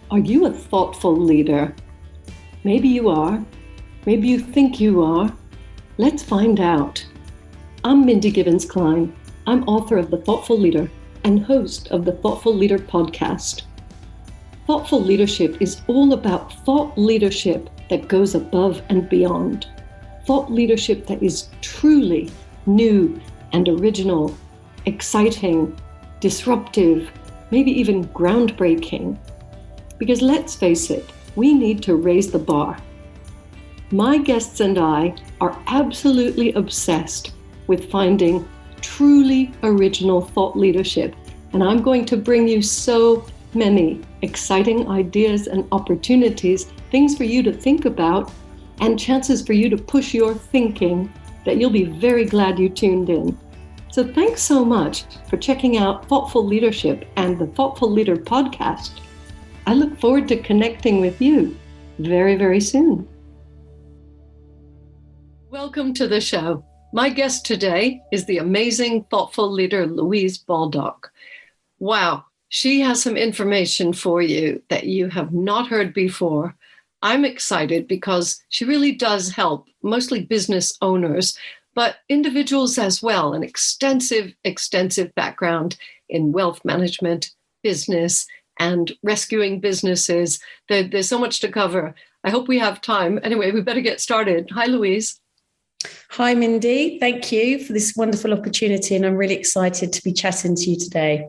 Are you a thoughtful leader? Maybe you are. Maybe you think you are. Let's find out. I'm Mindy Gibbins-Klein. I'm author of The Thoughtful Leader and host of the Thoughtful Leader podcast. Thoughtful leadership is all about thought leadership that goes above and beyond. Thought leadership that is truly new and original, exciting, disruptive, maybe even groundbreaking. Because let's face it, we need to raise the bar. My guests and I are absolutely obsessed with finding truly original thought leadership, and I'm going to bring you so many exciting ideas and opportunities, things for you to think about, and chances for you to push your thinking that you'll be very glad you tuned in. So thanks so much for checking out Thoughtful Leadership and the Thoughtful Leader podcast. I look forward to connecting with you very, very soon. Welcome to the show. My guest today is the amazing thoughtful leader, Louise Baldock. Wow, she has some information for you that you have not heard before. I'm excited because she really does help mostly business owners, but individuals as well, an extensive background in wealth management, business, and rescuing businesses. There's so much to cover. I hope we have time. Anyway, we better get started. Hi, Louise. Hi, Mindy. Thank you for this wonderful opportunity, and I'm really excited to be chatting to you today.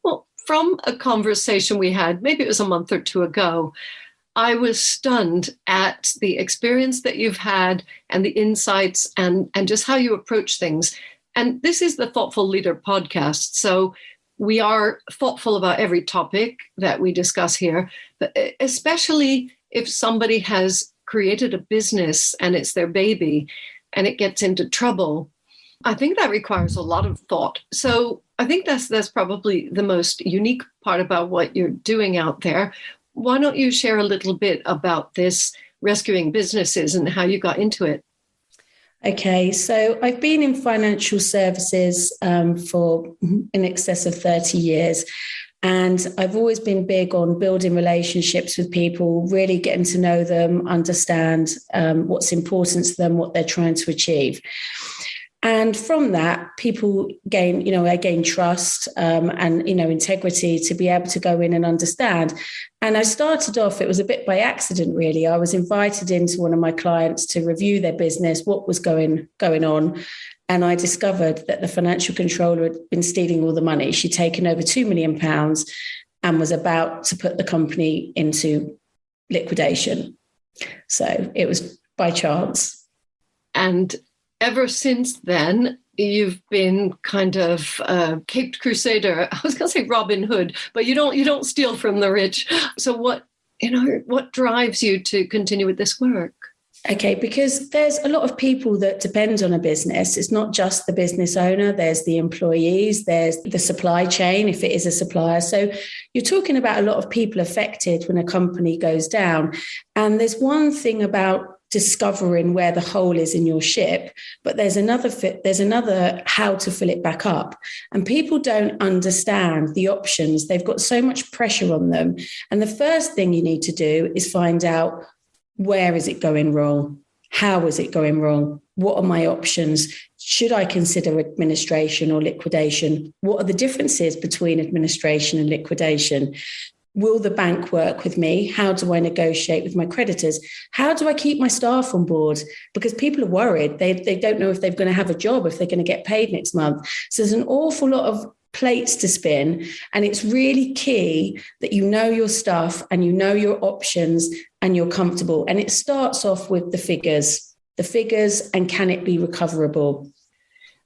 Well, from a conversation we had, maybe it was a month or two ago, I was stunned at the experience that you've had and the insights and just how you approach things. And this is the Thoughtful Leader podcast. So we are thoughtful about every topic that we discuss here, but especially if somebody has created a business and it's their baby and it gets into trouble. I think that requires a lot of thought. So I think that's probably the most unique part about what you're doing out there. Why don't you share a little bit about this rescuing businesses and how you got into it? Okay, so I've been in financial services for in excess of 30 years. And I've always been big on building relationships with people, really getting to know them, understand what's important to them, what they're trying to achieve. And from that, people gain, I gain trust and, integrity to be able to go in and understand. And I started off, it was a bit by accident, really. I was invited into one of my clients to review their business, what was going on. And I discovered that the financial controller had been stealing all the money. She'd taken over £2 million and was about to put the company into liquidation. So it was by chance. And ever since then, you've been kind of caped crusader. I was going to say Robin Hood, but you don't steal from the rich. So what drives you to continue with this work? Okay, because there's a lot of people that depend on a business. It's not just the business owner. There's the employees, there's the supply chain, if it is a supplier. So you're talking about a lot of people affected when a company goes down. And there's one thing about discovering where the hole is in your ship, but there's another how to fill it back up. And people don't understand the options. They've got so much pressure on them. And the first thing you need to do is find out, where is it going wrong? How is it going wrong? What are my options? Should I consider administration or liquidation? What are the differences between administration and liquidation? Will the bank work with me? How do I negotiate with my creditors? How do I keep my staff on board? Because people are worried. They don't know if they're going to have a job, if they're going to get paid next month. So there's an awful lot of plates to spin. And it's really key that you know your stuff and you know your options and you're comfortable. And it starts off with the figures and can it be recoverable?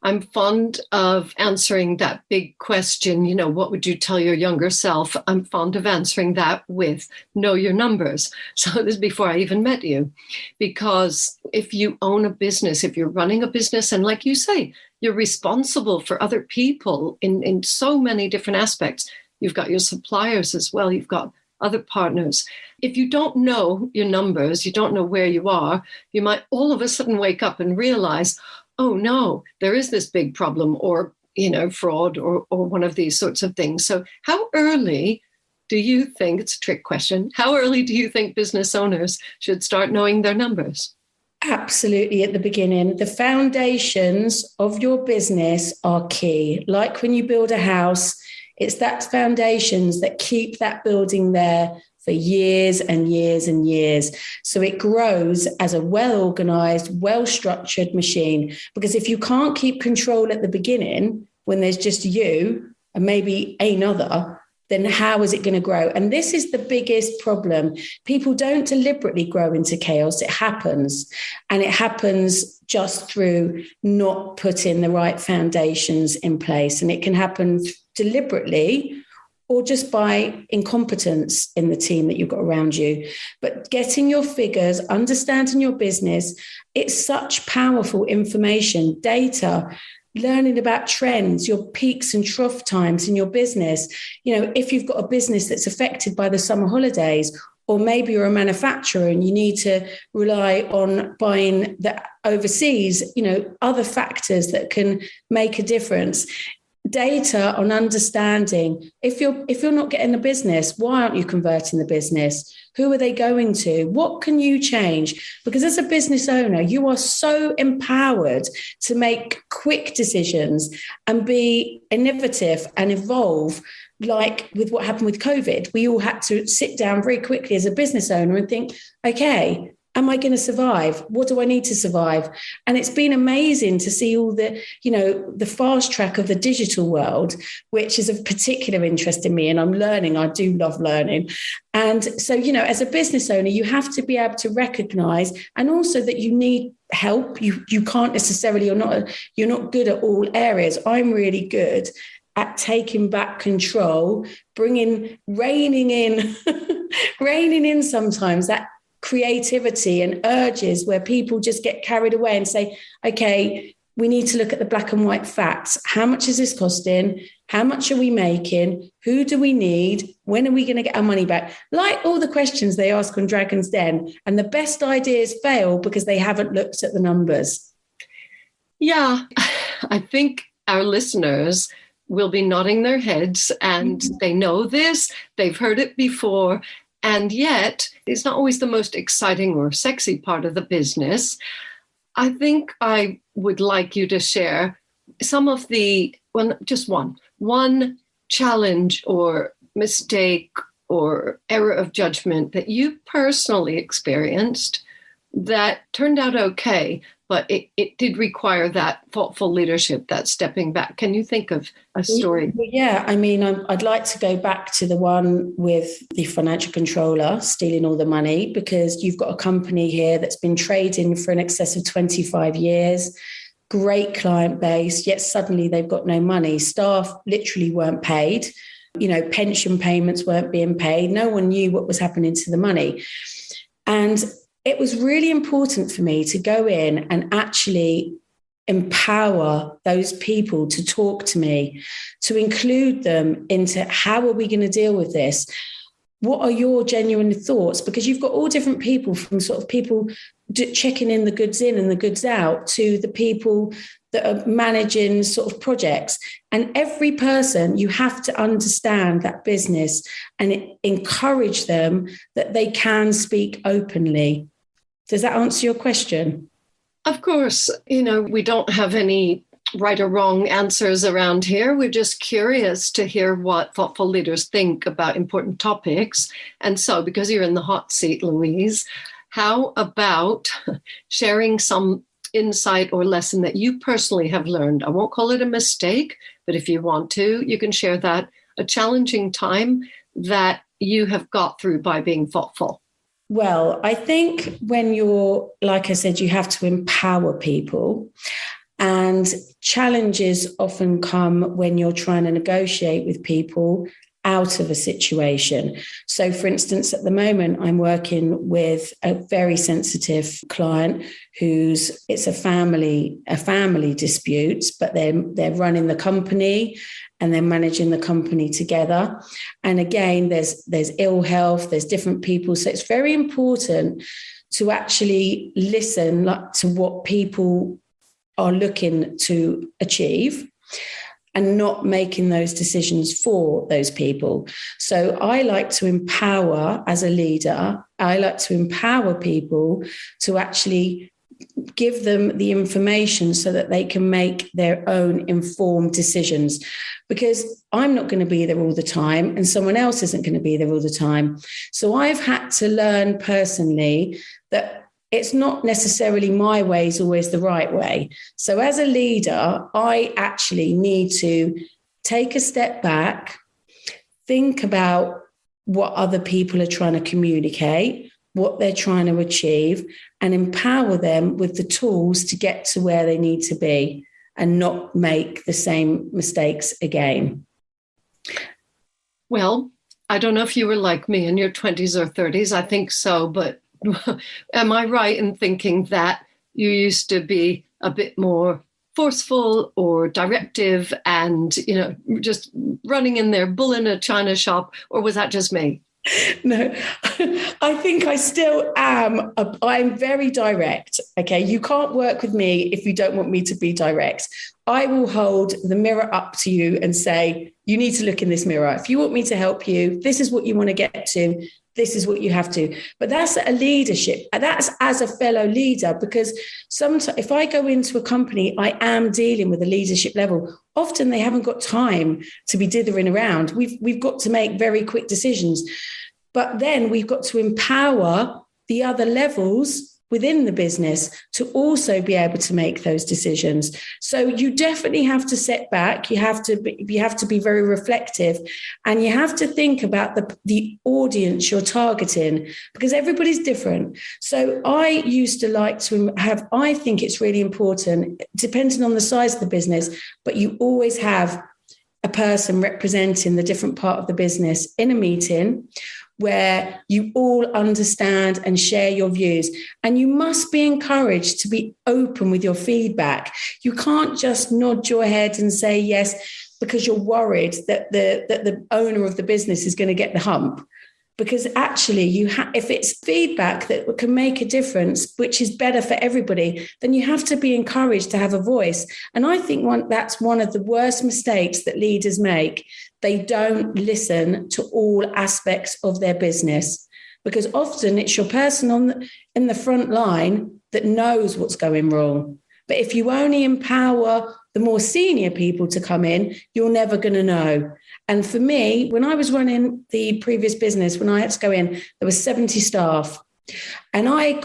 I'm fond of answering that big question, what would you tell your younger self? I'm fond of answering that with know your numbers. So this is before I even met you, because if you own a business, if you're running a business, and like you say, you're responsible for other people in so many different aspects. You've got your suppliers as well. You've got other partners. If you don't know your numbers, you don't know where you are, you might all of a sudden wake up and realize, oh no, there is this big problem or, fraud or one of these sorts of things. So how early do you think, it's a trick question, how early do you think business owners should start knowing their numbers? Absolutely, at the beginning. The foundations of your business are key. Like when you build a house, it's that foundations that keep that building there for years and years and years. So it grows as a well-organized, well-structured machine. Because if you can't keep control at the beginning, when there's just you and maybe another, then how is it going to grow? And this is the biggest problem. People don't deliberately grow into chaos. It happens. And it happens just through not putting the right foundations in place. And it can happen deliberately or just by incompetence in the team that you've got around you. But getting your figures, understanding your business, it's such powerful information, data, learning about trends, your peaks and trough times in your business. You know, if you've got a business that's affected by the summer holidays, or maybe you're a manufacturer and you need to rely on buying that overseas, you know, other factors that can make a difference. Data on understanding, if you're not getting the business, why aren't you converting the business? Who are they going to? What can you change? Because as a business owner, you are so empowered to make quick decisions and be innovative and evolve. Like with what happened with COVID, we all had to sit down very quickly as a business owner and think, okay, am I going to survive? What do I need to survive? And it's been amazing to see all the, you know, the fast track of the digital world, which is of particular interest in me. And I'm learning. I do love learning. And so, you know, as a business owner, you have to be able to recognize, and also that you need help. You can't necessarily, you're not good at all areas. I'm really good at taking back control, reining in sometimes that creativity and urges where people just get carried away and say, okay, we need to look at the black and white facts. How much is this costing? How much are we making? Who do we need? When are we going to get our money back? Like all the questions they ask on Dragon's Den. And the best ideas fail because they haven't looked at the numbers. Yeah, I think our listeners will be nodding their heads and they know this, they've heard it before. And yet, it's not always the most exciting or sexy part of the business. I think I would like you to share some of just one challenge or mistake or error of judgment that you personally experienced that turned out okay, but it did require that thoughtful leadership, that stepping back. Can you think of a story? Yeah, I mean, I'd like to go back to the one with the financial controller stealing all the money, because you've got a company here that's been trading for in excess of 25 years, great client base, yet suddenly they've got no money. Staff literally weren't paid. You know, pension payments weren't being paid. No one knew what was happening to the money. And it was really important for me to go in and actually empower those people to talk to me, to include them into how are we going to deal with this? What are your genuine thoughts? Because you've got all different people, from sort of people checking in the goods in and the goods out to the people that are managing sort of projects. And every person, you have to understand that business and encourage them that they can speak openly. Does that answer your question? Of course. You know, we don't have any right or wrong answers around here. We're just curious to hear what thoughtful leaders think about important topics. And so, because you're in the hot seat, Louise, how about sharing some insight or lesson that you personally have learned? I won't call it a mistake, but if you want to, you can share that, a challenging time that you have got through by being thoughtful. Well, I think when you're, like I said, you have to empower people, and challenges often come when you're trying to negotiate with people out of a situation. So, for instance, at the moment, I'm working with a very sensitive client it's a family dispute, but they're running the company and they're managing the company together. And again, there's ill health, there's different people. So it's very important to actually listen to what people are looking to achieve. and not making those decisions for those people. So I like to empower as a leader. I like to empower people to actually give them the information so that they can make their own informed decisions, because I'm not going to be there all the time and someone else isn't going to be there all the time. So I've had to learn personally that it's not necessarily my way is always the right way. So as a leader, I actually need to take a step back, think about what other people are trying to communicate, what they're trying to achieve, and empower them with the tools to get to where they need to be and not make the same mistakes again. Well, I don't know if you were like me in your 20s or 30s. I think so, but am I right in thinking that you used to be a bit more forceful or directive and, just running in there, bull in a china shop, or was that just me? No, I think I still am. I'm very direct. Okay. You can't work with me if you don't want me to be direct. I will hold the mirror up to you and say, you need to look in this mirror. If you want me to help you, this is what you want to get to. This is what you have to. But that's a leadership. And that's as a fellow leader, because sometimes if I go into a company, I am dealing with a leadership level. Often they haven't got time to be dithering around. We've got to make very quick decisions. But then we've got to empower the other levels within the business to also be able to make those decisions. So you definitely have to set back. You have to be very reflective, and you have to think about the audience you're targeting, because everybody's different. So I used to like to have, I think it's really important, depending on the size of the business, but you always have a person representing the different part of the business in a meeting where you all understand and share your views. And you must be encouraged to be open with your feedback. You can't just nod your head and say yes because you're worried that the owner of the business is going to get the hump. Because actually, if it's feedback that can make a difference, which is better for everybody, then you have to be encouraged to have a voice. And I think that's one of the worst mistakes that leaders make. They don't listen to all aspects of their business, because often it's your person in the front line that knows what's going wrong. But if you only empower the more senior people to come in, you're never going to know. And for me, when I was running the previous business, when I had to go in, there were 70 staff. And I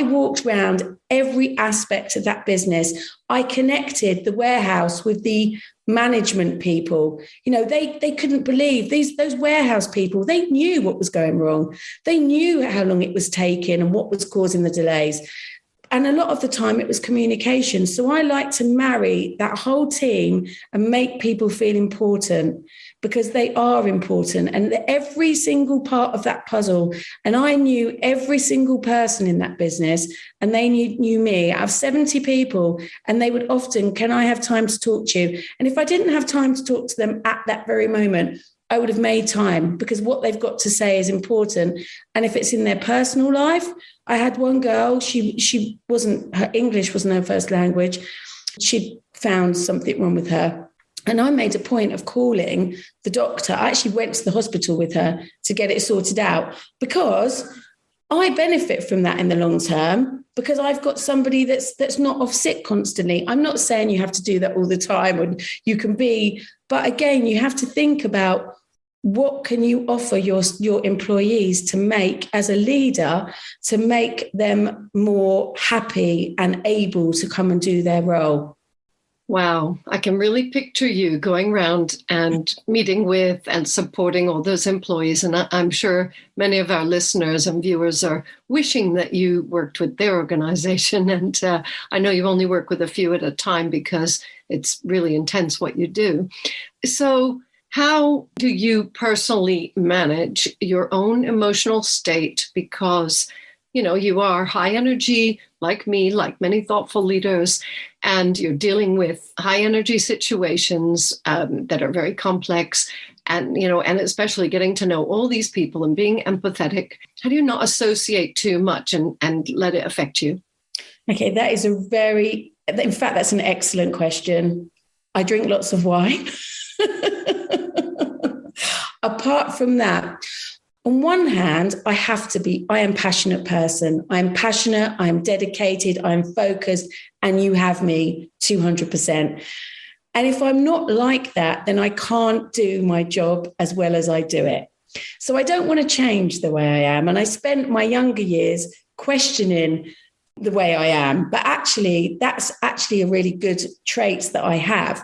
walked around every aspect of that business. I connected the warehouse with the management people. They couldn't believe those warehouse people. They knew what was going wrong. They knew how long it was taking and what was causing the delays. And a lot of the time it was communication. So I like to marry that whole team and make people feel important, because they are important, and every single part of that puzzle. And I knew every single person in that business, and they knew me. Out of 70 people, and they would often, can I have time to talk to you? And if I didn't have time to talk to them at that very moment, I would have made time, because what they've got to say is important. And if it's in their personal life, I had one girl, her English wasn't her first language. She'd found something wrong with her. And I made a point of calling the doctor. I actually went to the hospital with her to get it sorted out, because I benefit from that in the long term, because I've got somebody that's not off sick constantly. I'm not saying you have to do that all the time, and you can be, but again, you have to think about what can you offer your employees to make, as a leader, to make them more happy and able to come and do their role. Wow, I can really picture you going around and meeting with and supporting all those employees. And I'm sure many of our listeners and viewers are wishing that you worked with their organization. And I know you only work with a few at a time, because it's really intense what you do. So how do you personally manage your own emotional state? Because, you are high energy, like me, like many thoughtful leaders, and you're dealing with high energy situations that are very complex, and especially getting to know all these people and being empathetic. How do you not associate too much and let it affect you? Okay, that's an excellent question. I drink lots of wine. Apart from that, on one hand, I am a passionate person. I'm passionate, I'm dedicated, I'm focused, and you have me 200%. And if I'm not like that, then I can't do my job as well as I do it. So I don't want to change the way I am. And I spent my younger years questioning the way I am. But actually, that's actually a really good trait that I have.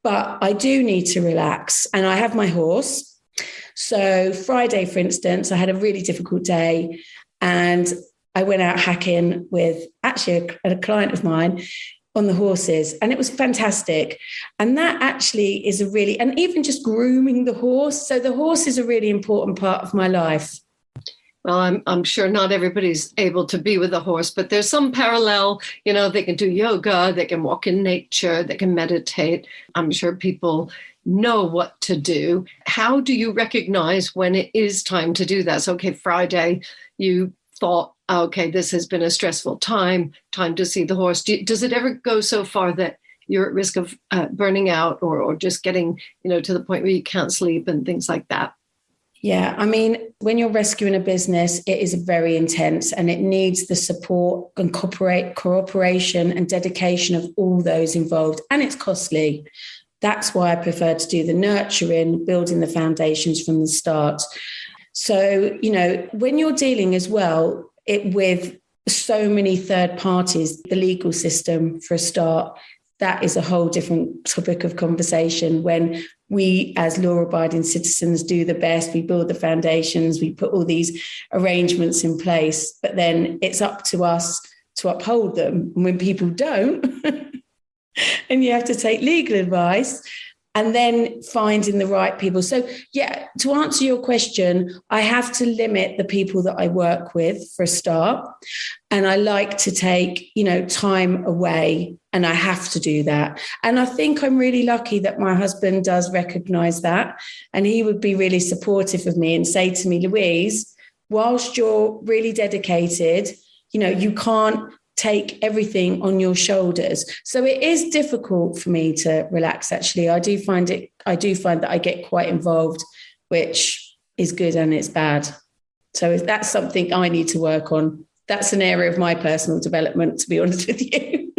But I do need to relax. And I have my horse. So Friday, for instance, I had a really difficult day and I went out hacking with actually a client of mine on the horses, and it was fantastic. And that actually is and even just grooming the horse. So the horse is a really important part of my life. Well, I'm sure not everybody's able to be with a horse, but there's some parallel. They can do yoga, they can walk in nature, they can meditate. I'm sure people know what to do. How do you recognize when it is time to do that? So, okay, Friday, you thought, okay, this has been a stressful time to see the horse. Does it ever go so far that you're at risk of burning out or just getting, to the point where you can't sleep and things like that? Yeah, I mean, when you're rescuing a business, it is very intense and it needs the support and cooperation and dedication of all those involved. And it's costly. That's why I prefer to do the nurturing, building the foundations from the start. So, when you're dealing as well with so many third parties, the legal system for a start, that is a whole different topic of conversation. When we as law-abiding citizens do the best, we build the foundations, we put all these arrangements in place, but then it's up to us to uphold them. And when people don't, and you have to take legal advice, and then finding the right people. So, yeah, to answer your question, I have to limit the people that I work with for a start. And I like to take, time away, and I have to do that. And I think I'm really lucky that my husband does recognize that. And he would be really supportive of me and say to me, Louise, whilst you're really dedicated, you can't take everything on your shoulders. So it is difficult for me to relax. Actually, I do find that I get quite involved, which is good and it's bad. So that's something I need to work on. That's an area of my personal development, to be honest with you.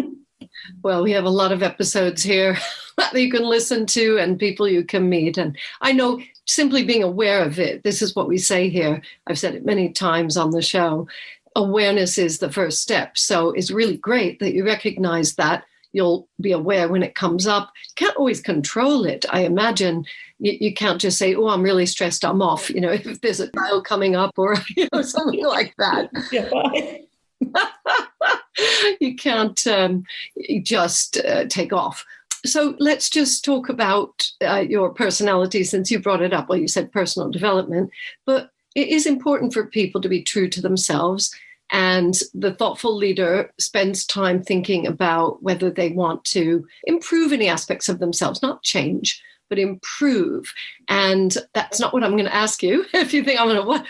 Well, we have a lot of episodes here that you can listen to and people you can meet. And I know simply being aware of it, this is what we say here. I've said it many times on the show. Awareness is the first step. So it's really great that you recognize that. You'll be aware when it comes up. You can't always control it. I imagine you can't just say, oh, I'm really stressed, I'm off, if there's a trial coming up or something like that. You can't just take off. So let's just talk about your personality, since you brought it up. Well, you said personal development, but it is important for people to be true to themselves. And the thoughtful leader spends time thinking about whether they want to improve any aspects of themselves, not change, but improve. And that's not what I'm going to ask you. If you think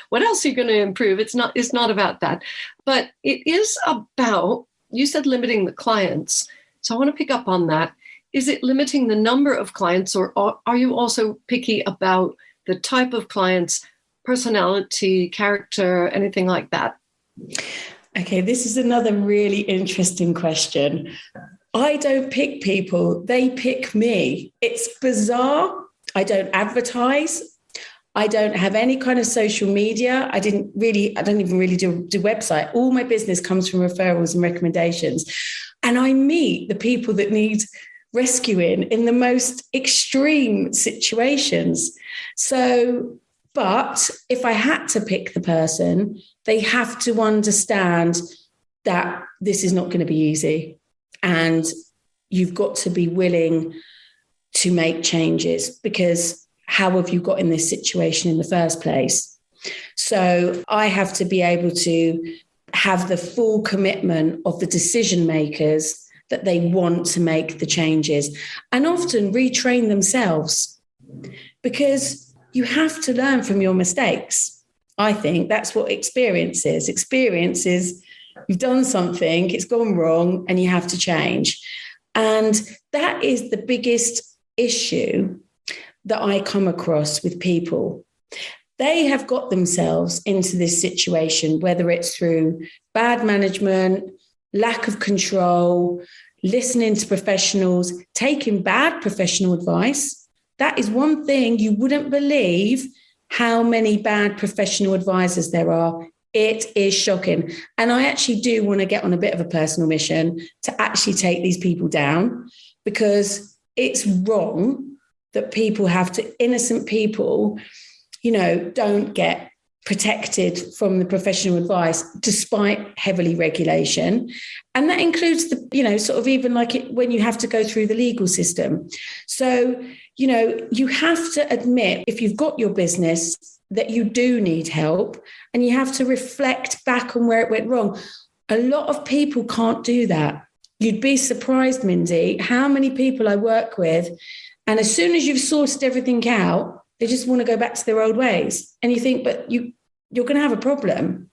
what else are you going to improve? It's not about that. But it is about, you said limiting the clients. So I want to pick up on that. Is it limiting the number of clients, or are you also picky about the type of clients, personality, character, anything like that? Okay, this is another really interesting question. I don't pick people, they pick me. It's bizarre. I don't advertise. I don't have any kind of social media. I don't even really do website. All my business comes from referrals and recommendations. And I meet the people that need rescuing in the most extreme situations. So, but if I had to pick the person, they have to understand that this is not going to be easy. And you've got to be willing to make changes, because how have you got in this situation in the first place? So I have to be able to have the full commitment of the decision makers that they want to make the changes, and often retrain themselves, because you have to learn from your mistakes. I think that's what experience is. Experience is you've done something, it's gone wrong, and you have to change. And that is the biggest issue that I come across with people. They have got themselves into this situation, whether it's through bad management, lack of control, listening to professionals, taking bad professional advice. That is one thing you wouldn't believe how many bad professional advisors there are. It is shocking. And I actually do want to get on a bit of a personal mission to actually take these people down, because it's wrong that people have to, innocent people, don't get protected from the professional advice despite heavily regulation. And that includes sort of even like it when you have to go through the legal system. So, you have to admit, if you've got your business, that you do need help, and you have to reflect back on where it went wrong. A lot of people can't do that. You'd be surprised, Mindy, how many people I work with, and as soon as you've sorted everything out, they just want to go back to their old ways. And you think, but you're going to have a problem.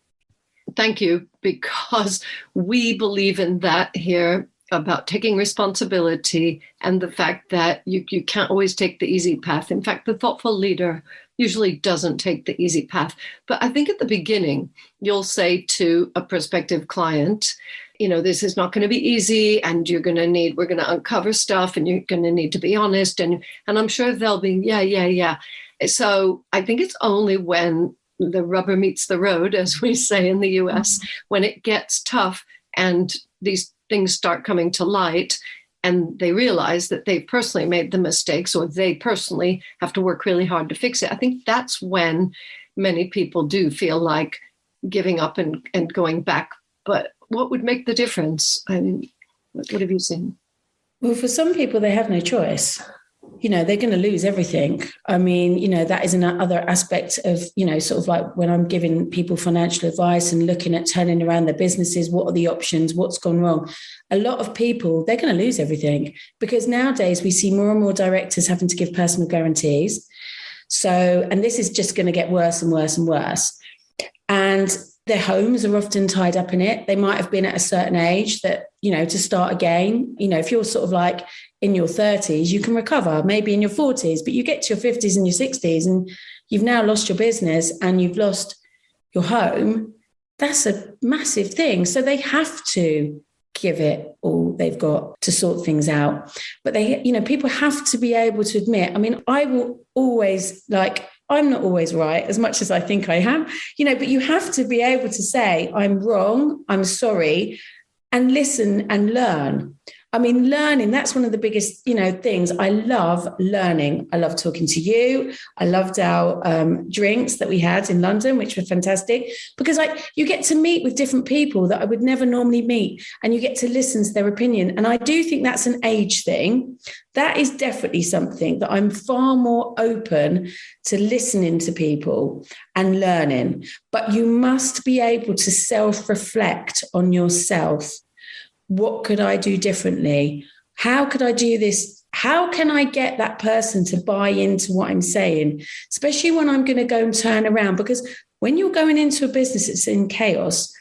Thank you, because we believe in that here, about taking responsibility and the fact that you can't always take the easy path. In fact, the thoughtful leader usually doesn't take the easy path. But I think at the beginning, you'll say to a prospective client, this is not going to be easy, and we're going to uncover stuff, and you're going to need to be honest. And I'm sure they'll be, yeah. So I think it's only when the rubber meets the road, as we say in the US, when it gets tough and these things start coming to light, and they realize that they've personally made the mistakes, or they personally have to work really hard to fix it. I think that's when many people do feel like giving up and going back. But what would make the difference? I mean, what have you seen? Well, for some people, they have no choice. They're going to lose everything. I mean, that is another aspect of, sort of like when I'm giving people financial advice and looking at turning around their businesses, what are the options, what's gone wrong? A lot of people, they're going to lose everything, because nowadays we see more and more directors having to give personal guarantees. So, and this is just going to get worse and worse and worse. And their homes are often tied up in it. They might have been at a certain age that, to start again, if you're sort of like in your 30s, you can recover, maybe in your 40s, but you get to your 50s and your 60s and you've now lost your business and you've lost your home. That's a massive thing. So they have to give it all they've got to sort things out. But people have to be able to admit, I mean, I will always I'm not always right, as much as I think I am, but you have to be able to say, I'm wrong, I'm sorry, and listen and learn. I mean, learning, that's one of the biggest, things. I love learning. I love talking to you. I loved our drinks that we had in London, which were fantastic, because you get to meet with different people that I would never normally meet, and you get to listen to their opinion. And I do think that's an age thing. That is definitely something that I'm far more open to listening to people and learning. But you must be able to self-reflect on yourself. What could I do differently? How could I do this? How can I get that person to buy into what I'm saying, especially when I'm going to go and turn around? Because when you're going into a business that's in chaos,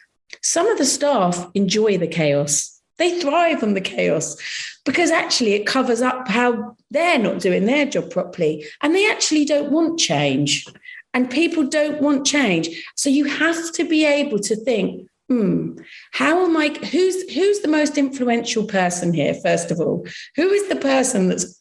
some of the staff enjoy the chaos. They thrive on the chaos, because actually it covers up how they're not doing their job properly, and they actually don't want change, and people don't want change. So you have to be able to think, how am I, who's the most influential person here, first of all? Who is the person that's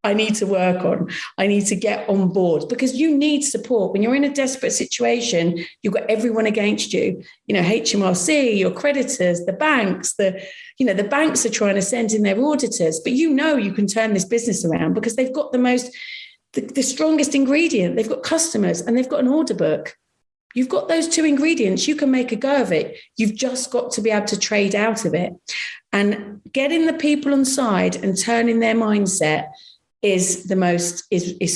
I need to work on? I need to get on board, because you need support. When you're in a desperate situation, you've got everyone against you. HMRC, your creditors, the banks, the banks are trying to send in their auditors, but you can turn this business around because they've got the strongest ingredient. They've got customers and they've got an order book. You've got those two ingredients. You can make a go of it. You've just got to be able to trade out of it. And getting the people on side and turning their mindset is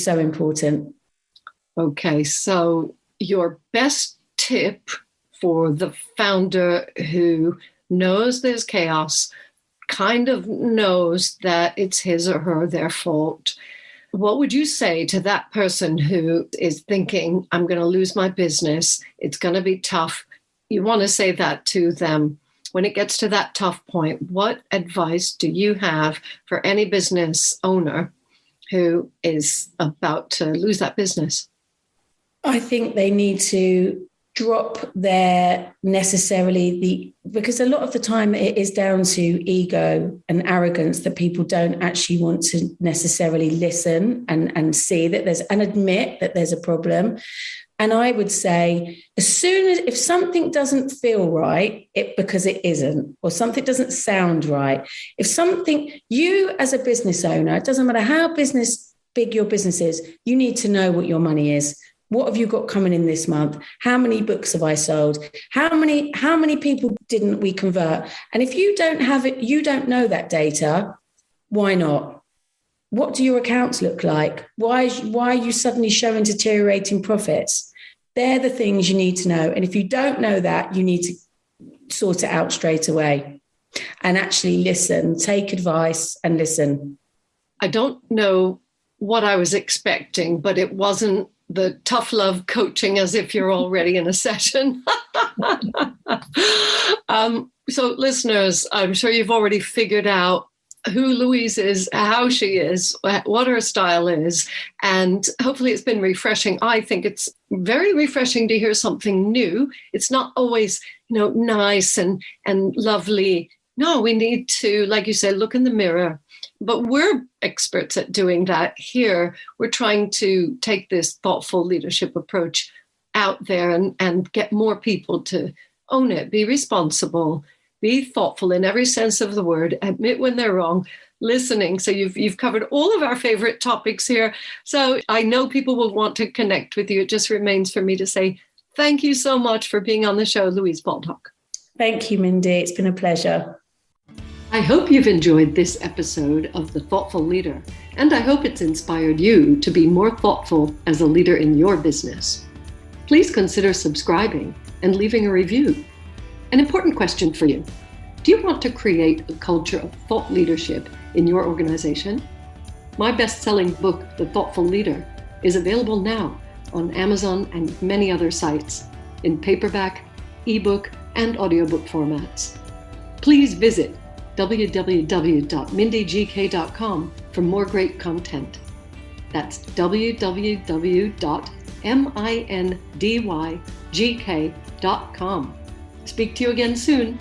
so important. Okay, so your best tip for the founder who knows there's chaos, kind of knows that it's his or her, their fault, what would you say to that person who is thinking, I'm going to lose my business, it's going to be tough? You want to say that to them. when it gets to that tough point, what advice do you have for any business owner who is about to lose that business? I think they need to drop because a lot of the time it is down to ego and arrogance that people don't actually want to necessarily listen and see that and admit that there's a problem. And I would say, if something doesn't feel right, because it isn't, or something doesn't sound right, you as a business owner, it doesn't matter how big your business is, you need to know what your money is. What have you got coming in this month? How many books have I sold? How many people didn't we convert? And if you don't have it, you don't know that data, why not? What do your accounts look like? Why are you suddenly showing deteriorating profits? They're the things you need to know. And if you don't know that, you need to sort it out straight away and actually listen, take advice and listen. I don't know what I was expecting, but it wasn't the tough love coaching as if you're already in a session. So listeners, I'm sure you've already figured out who Louise is, how she is, what her style is, and hopefully it's been refreshing. I think it's very refreshing to hear something new. It's not always, nice and lovely. No, we need to, like you said, look in the mirror. But we're experts at doing that here. We're trying to take this thoughtful leadership approach out there and get more people to own it, be responsible, be thoughtful in every sense of the word, admit when they're wrong, listening. So you've covered all of our favorite topics here. So I know people will want to connect with you. It just remains for me to say thank you so much for being on the show, Louise Baldock. Thank you, Mindy. It's been a pleasure. I hope you've enjoyed this episode of The Thoughtful Leader, and I hope it's inspired you to be more thoughtful as a leader in your business. Please consider subscribing and leaving a review. An important question for you. Do you want to create a culture of thought leadership in your organization? My best-selling book, The Thoughtful Leader, is available now on Amazon and many other sites in paperback, ebook, and audiobook formats. Please visit www.mindygk.com for more great content. That's www.mindygk.com. Speak to you again soon.